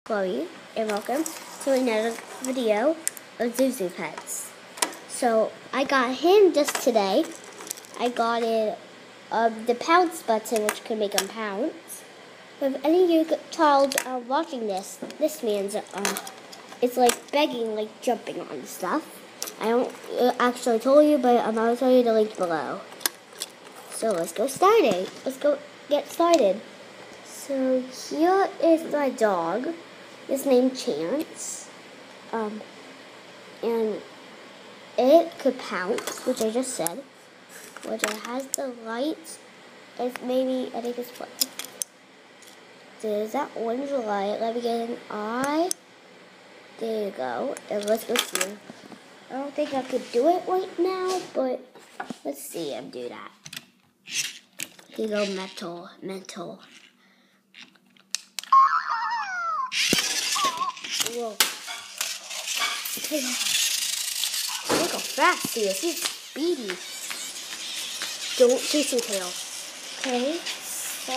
Chloe, and welcome to another video of Zuzu Pets. So, I got him just today. I got it the pounce button, which can make him pounce. If any of you child are watching this man's, it's like begging, like jumping on stuff. I don't actually tell you, but I'll tell you the link below. So, let's get started. So, here is my dog. It's named Chance, and it could pounce, which I just said, which it has the lights. It's maybe, I think it's what? There's that orange light. Let me get an eye. There you go. And let's go see him. I don't think I could do it right now, but let's see him do that. Here you go, mental. Whoa. Look how fast he is. He's speedy. Don't chase him, tail. Okay, so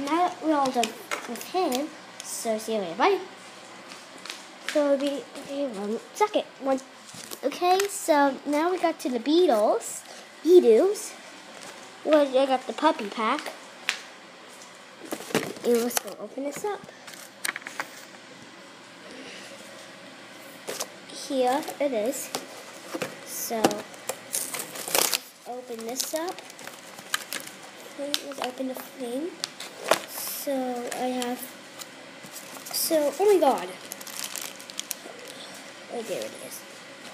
now that we're all done with him, so see you later. Bye. So it'll be 1 second. Okay, so now we got to the Beatles. Well, I got the puppy pack. And let's go open this up. Here it is. So, open this up. Let's open the thing. So, oh my god. Oh, there it is.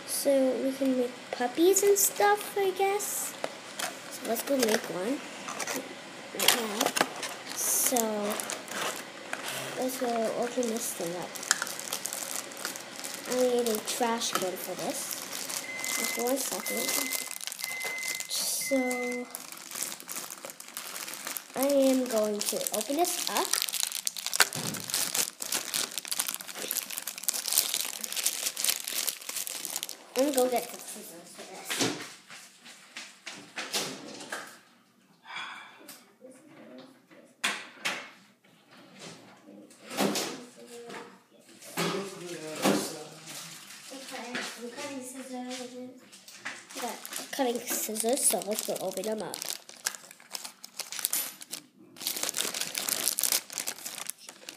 So, we can make puppies and stuff, I guess. So, let's go make one right now. So, let's go open this thing up. I need a trash can for this. Just 1 second. So, I am going to open this up. I'm going to go get the scissors for this. Cutting scissors, so let's go open them up.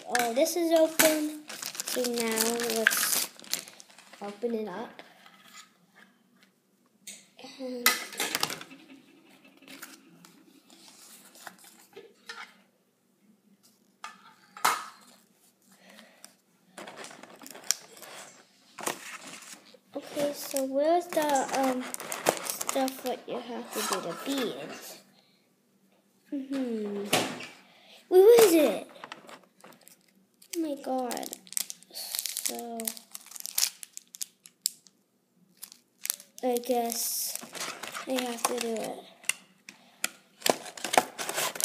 Oh, this is open. So now let's open it up. And okay, so where's the stuff what you have to do, the beads? Where is it? Oh my god. So, I guess I have to do it.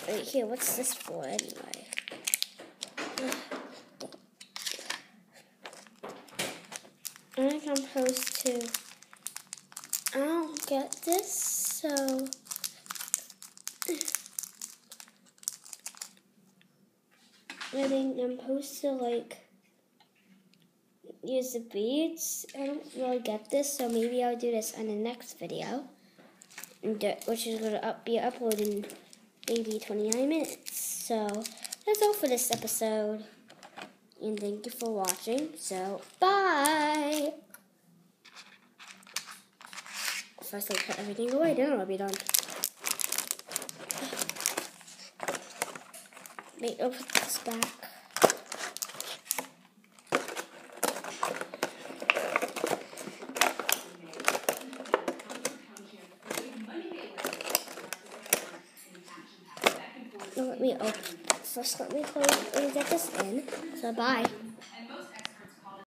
Right here, what's this for anyway? I think I'm supposed to, I don't get this, so I think I'm supposed to like use the beads. I don't really get this, so maybe I'll do this on the next video, which is going to be uploaded in maybe 29 minutes. So that's all for this episode, and thank you for watching. So bye. First, I put everything away, then I'll be done. Wait, I'll put this back. Let me open. First, let me get this in. So, bye.